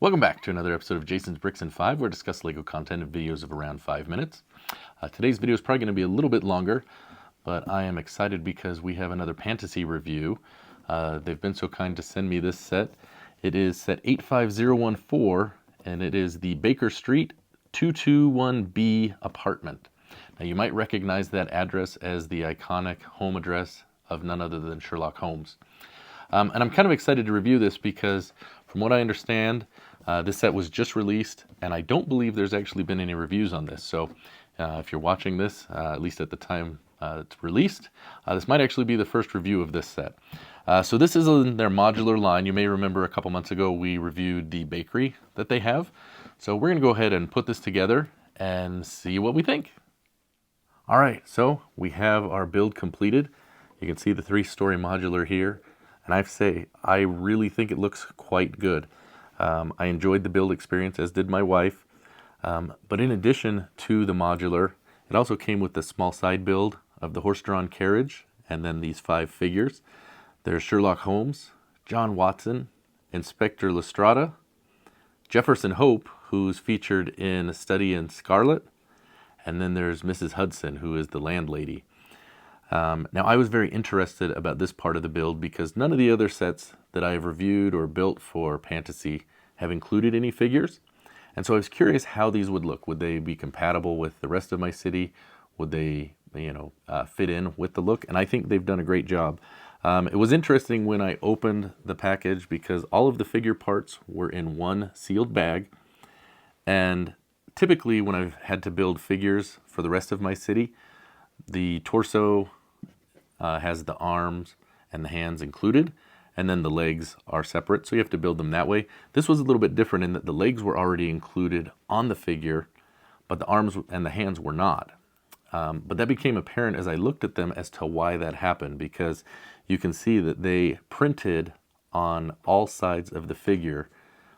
Welcome back to another episode of Jason's Bricks in 5, where we discuss LEGO content in videos of around 5 minutes. Today's video is probably going to be a little bit longer, but I am excited because we have another Pantasy review. They've been so kind to send me this set. It is set 85014, and it is the Baker Street 221B apartment. Now you might recognize that address as the iconic home address of none other than Sherlock Holmes. And I'm kind of excited to review this because, from what I understand, this set was just released, and I don't believe there's actually been any reviews on this. So if you're watching this, at least at the time it's released, this might actually be the first review of this set. So this is in their modular line. You may remember a couple months ago we reviewed the bakery that they have. So we're going to go ahead and put this together and see what we think. All right, so we have our build completed. You can see the 3-story modular here. And I have to say, I really think it looks quite good. I enjoyed the build experience, as did my wife. But in addition to the modular, it also came with the small side build of the horse-drawn carriage, and then these 5 figures. There's Sherlock Holmes, John Watson, Inspector Lestrada, Jefferson Hope, who's featured in Study in Scarlet, and then there's Mrs. Hudson, who is the landlady. Now, I was very interested about this part of the build because none of the other sets that I have reviewed or built for Pantasy have included any figures. And so I was curious how these would look. Would they be compatible with the rest of my city? Would they, fit in with the look? And I think they've done a great job. It was interesting when I opened the package because all of the figure parts were in one sealed bag. And typically when I've had to build figures for the rest of my city, the torso has the arms and the hands included, and then the legs are separate, so you have to build them that way. This was a little bit different in that the legs were already included on the figure, but the arms and the hands were not. But that became apparent as I looked at them as to why that happened, because you can see that they printed on all sides of the figure,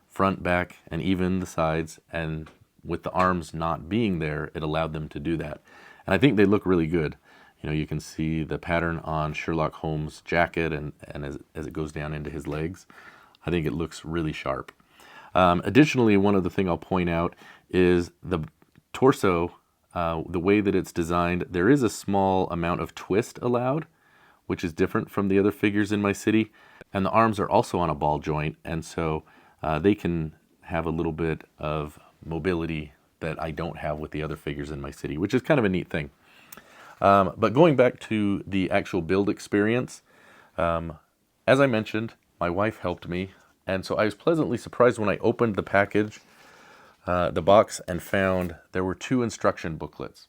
front, back, and even the sides, and with the arms not being there, it allowed them to do that. And I think they look really good. You can see the pattern on Sherlock Holmes' jacket and as it goes down into his legs. I think it looks really sharp. Additionally, one other thing I'll point out is the torso, the way that it's designed, there is a small amount of twist allowed, which is different from the other figures in my city. And the arms are also on a ball joint, and so they can have a little bit of mobility that I don't have with the other figures in my city, which is kind of a neat thing. But going back to the actual build experience, as I mentioned, my wife helped me, and so I was pleasantly surprised when I opened the package, the box, and found there were 2 instruction booklets.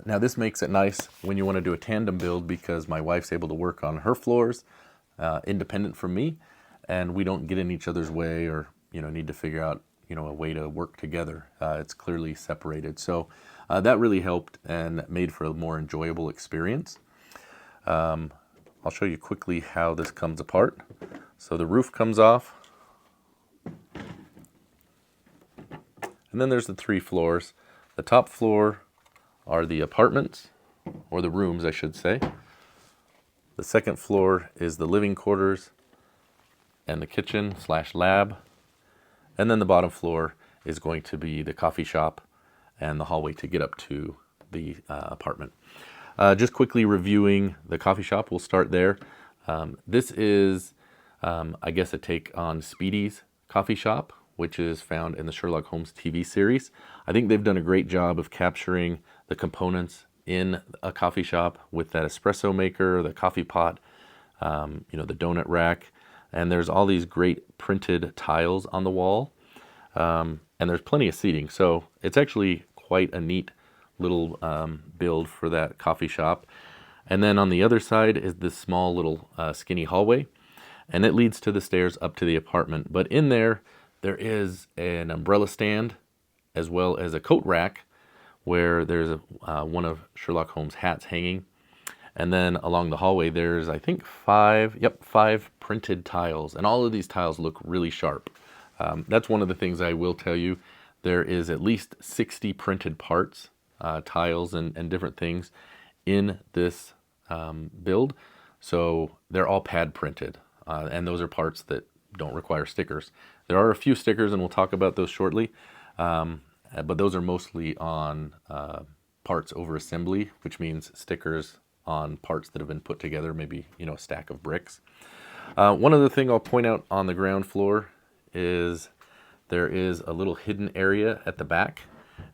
Now this makes it nice when you want to do a tandem build because my wife's able to work on her floors, independent from me, and we don't get in each other's way or need to figure out a way to work together. It's clearly separated. So that really helped and made for a more enjoyable experience. I'll show you quickly how this comes apart. So the roof comes off. And then there's the 3 floors. The top floor are the apartments, or the rooms, I should say. The second floor is the living quarters and the kitchen/lab. And then the bottom floor is going to be the coffee shop and the hallway to get up to the apartment. Just quickly reviewing the coffee shop, we'll start there. This is, I guess, a take on Speedy's coffee shop, which is found in the Sherlock Holmes TV series. I think they've done a great job of capturing the components in a coffee shop with that espresso maker, the coffee pot, the donut rack. And there's all these great printed tiles on the wall. And there's plenty of seating. So it's actually quite a neat little build for that coffee shop. And then on the other side is this small little skinny hallway. And it leads to the stairs up to the apartment. But in there is an umbrella stand as well as a coat rack where there's one of Sherlock Holmes' hats hanging. And then along the hallway, there's, I think, 5 printed tiles. And all of these tiles look really sharp. That's one of the things I will tell you. There is at least 60 printed parts, tiles, and different things in this build. So they're all pad printed. And those are parts that don't require stickers. There are a few stickers, and we'll talk about those shortly, but those are mostly on parts over assembly, which means stickers on parts that have been put together, maybe, you know, a stack of bricks. One other thing I'll point out on the ground floor is there is a little hidden area at the back,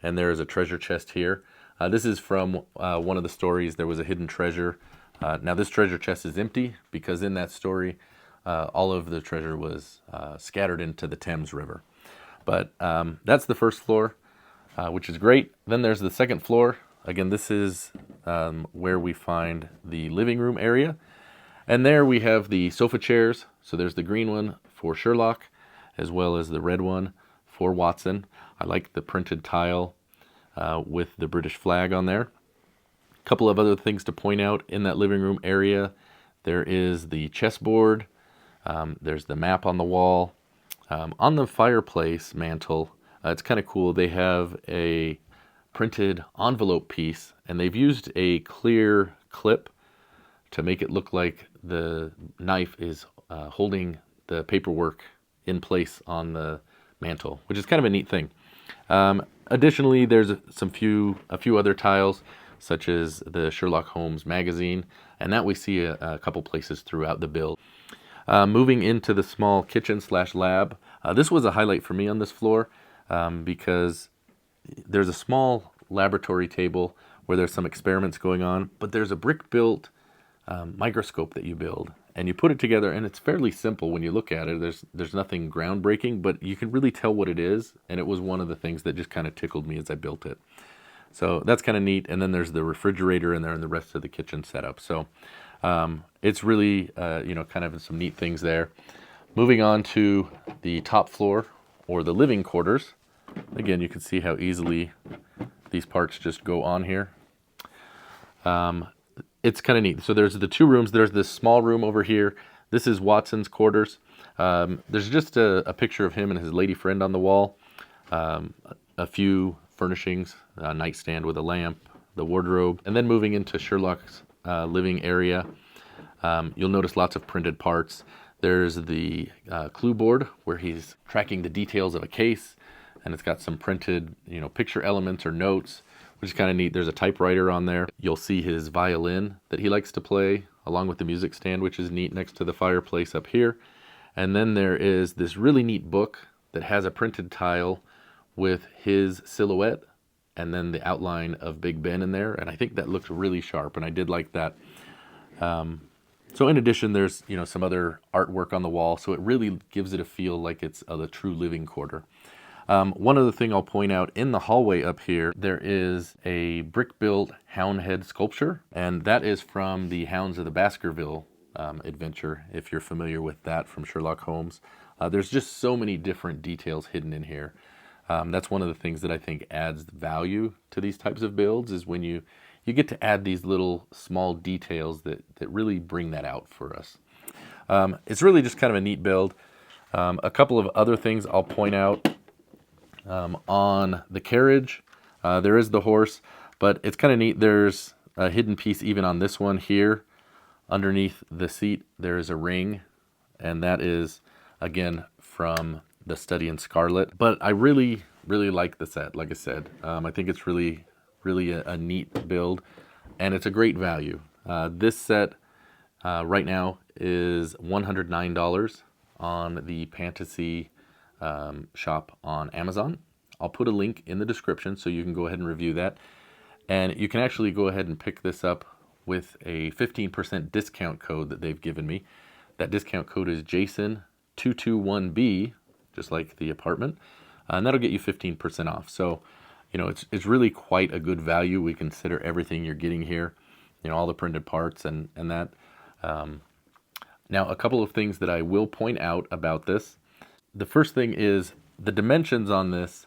and there is a treasure chest here. This is from one of the stories. There was a hidden treasure. Now this treasure chest is empty because in that story, all of the treasure was scattered into the Thames River. But that's the first floor, which is great. Then there's the second floor. Again, this is where we find the living room area. And there we have the sofa chairs. So there's the green one for Sherlock, as well as the red one for Watson. I like the printed tile with the British flag on there. A couple of other things to point out in that living room area. There is the chessboard. There's the map on the wall. On the fireplace mantle, it's kind of cool. They have a printed envelope piece, and they've used a clear clip to make it look like the knife is holding the paperwork in place on the mantle, which is kind of a neat thing. Additionally, there's a few other tiles, such as the Sherlock Holmes magazine, and that we see a couple places throughout the build. Moving into the small kitchen/lab, this was a highlight for me on this floor because there's a small laboratory table where there's some experiments going on, but there's a brick-built microscope that you build, and you put it together, and it's fairly simple when you look at it. There's nothing groundbreaking, but you can really tell what it is, and it was one of the things that just kind of tickled me as I built it. So that's kind of neat. And then there's the refrigerator in there and the rest of the kitchen setup. So it's really, kind of some neat things there. Moving on to the top floor, or the living quarters. Again, you can see how easily these parts just go on here. It's kind of neat. So there's the two rooms. There's this small room over here. This is Watson's quarters. There's just a picture of him and his lady friend on the wall. A few furnishings, a nightstand with a lamp, the wardrobe. And then moving into Sherlock's living area, you'll notice lots of printed parts. There's the clue board where he's tracking the details of a case, and it's got some printed, picture elements or notes, which is kind of neat. There's a typewriter on there. You'll see his violin that he likes to play, along with the music stand, which is neat, next to the fireplace up here. And then there is this really neat book that has a printed tile with his silhouette and then the outline of Big Ben in there. And I think that looked really sharp, and I did like that. So in addition, there's some other artwork on the wall, so it really gives it a feel like it's a true living quarter. One other thing I'll point out, in the hallway up here, there is a brick-built hound head sculpture, and that is from the Hounds of the Baskerville adventure, if you're familiar with that from Sherlock Holmes. There's just so many different details hidden in here. That's one of the things that I think adds value to these types of builds, is when you get to add these little small details that really bring that out for us. It's really just kind of a neat build. A couple of other things I'll point out. On the carriage, there is the horse, but it's kind of neat. There's a hidden piece even on this one here. Underneath the seat, there is a ring, and that is, again, from the Study in Scarlet. But I really, really like the set, like I said. I think it's really a neat build, and it's a great value. This set right now is $109 on the Pantasy shop on Amazon. I'll put a link in the description so you can go ahead and review that. And you can actually go ahead and pick this up with a 15% discount code that they've given me. That discount code is Jason221B, just like the apartment, and that'll get you 15% off. So, it's really quite a good value. We consider everything you're getting here, all the printed parts and that. Now, a couple of things that I will point out about this. The first thing is the dimensions on this.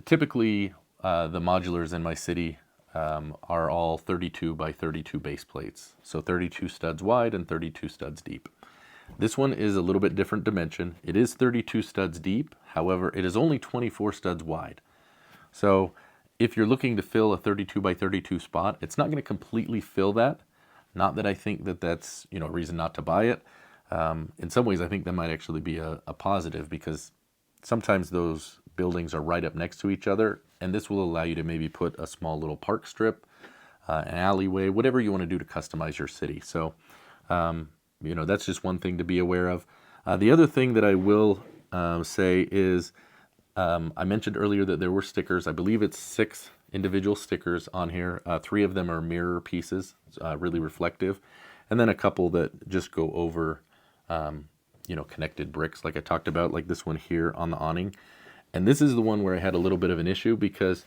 Typically, the modulars in my city are all 32 by 32 base plates. So 32 studs wide and 32 studs deep. This one is a little bit different dimension. It is 32 studs deep. However, it is only 24 studs wide. So if you're looking to fill a 32 by 32 spot, it's not going to completely fill that. Not that I think that that's a reason not to buy it. In some ways, I think that might actually be a positive, because sometimes those buildings are right up next to each other, and this will allow you to maybe put a small little park strip, an alleyway, whatever you want to do to customize your city. So, that's just one thing to be aware of. The other thing that I will say is, I mentioned earlier that there were stickers. I believe it's 6 individual stickers on here. 3 of them are mirror pieces, really reflective, and then a couple that just go over, connected bricks like I talked about, like this one here on the awning. And this is the one where I had a little bit of an issue, because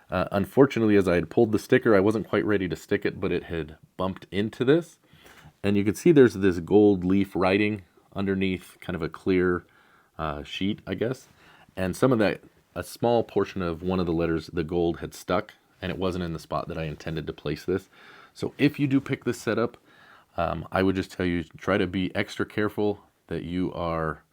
unfortunately, as I had pulled the sticker, I wasn't quite ready to stick it, but it had bumped into this. And you can see there's this gold leaf writing underneath kind of a clear sheet, I guess. And some of that, a small portion of one of the letters, the gold, had stuck, and it wasn't in the spot that I intended to place this. So if you do pick this set up, I would just tell you, try to be extra careful that you are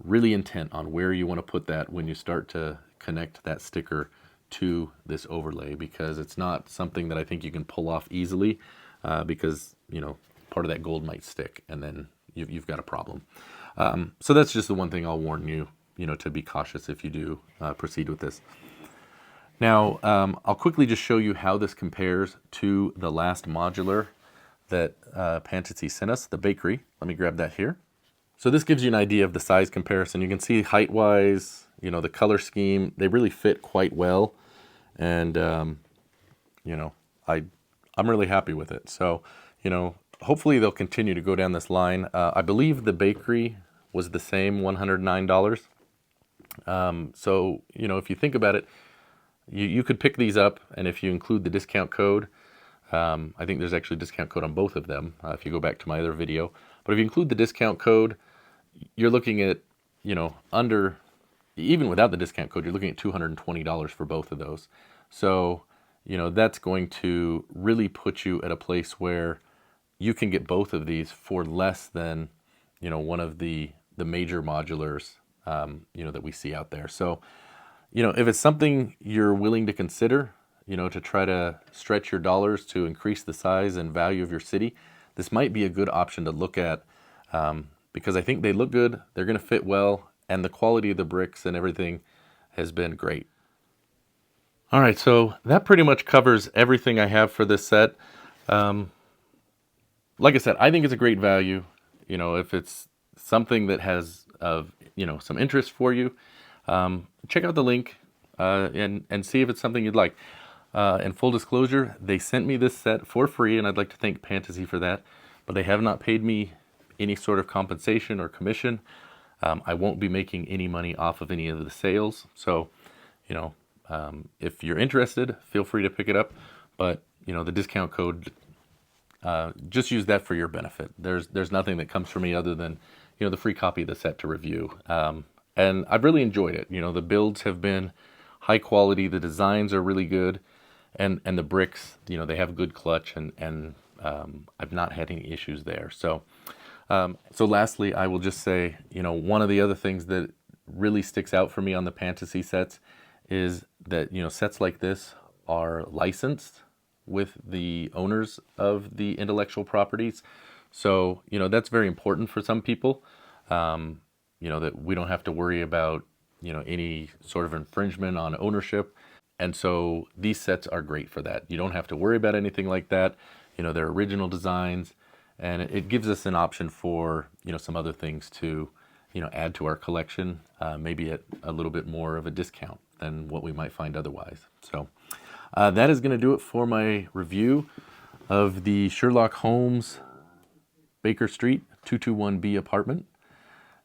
really intent on where you want to put that when you start to connect that sticker to this overlay, because it's not something that I think you can pull off easily, because, part of that gold might stick, and then you've got a problem. So that's just the one thing I'll warn you, to be cautious if you do proceed with this. Now, I'll quickly just show you how this compares to the last modular that Pantasy sent us, the bakery. Let me grab that here. So this gives you an idea of the size comparison. You can see height-wise, the color scheme, they really fit quite well. And, I'm really happy with it. So, hopefully they'll continue to go down this line. I believe the bakery was the same, $109. So, if you think about it, you could pick these up, and if you include the discount code, I think there's actually a discount code on both of them, if you go back to my other video. But if you include the discount code, you're looking at, even without the discount code, you're looking at $220 for both of those. So, that's going to really put you at a place where you can get both of these for less than, one of the major modulars, that we see out there. So, if it's something you're willing to consider, to try to stretch your dollars to increase the size and value of your city, this might be a good option to look at, because I think they look good, they're going to fit well, and the quality of the bricks and everything has been great. All right, so that pretty much covers everything I have for this set. Like I said, I think it's a great value. If it's something that has, some interest for you, check out the link and see if it's something you'd like. In full disclosure, they sent me this set for free, and I'd like to thank Pantasy for that, but they have not paid me any sort of compensation or commission. I won't be making any money off of any of the sales. So, if you're interested, feel free to pick it up. But, the discount code, just use that for your benefit. There's nothing that comes from me other than, the free copy of the set to review. And I've really enjoyed it. The builds have been high quality. The designs are really good. And the bricks, they have a good clutch, and I've not had any issues there. So lastly, I will just say, one of the other things that really sticks out for me on the Pantasy sets is that, sets like this are licensed with the owners of the intellectual properties. So, that's very important for some people, that we don't have to worry about, any sort of infringement on ownership. And so these sets are great for that. You don't have to worry about anything like that. They're original designs, and it gives us an option for, some other things to, add to our collection, maybe at a little bit more of a discount than what we might find otherwise. So that is going to do it for my review of the Sherlock Holmes Baker Street 221B apartment.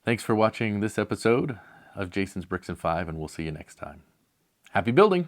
Thanks for watching this episode of Jason's Bricks and 5, and we'll see you next time. Happy building!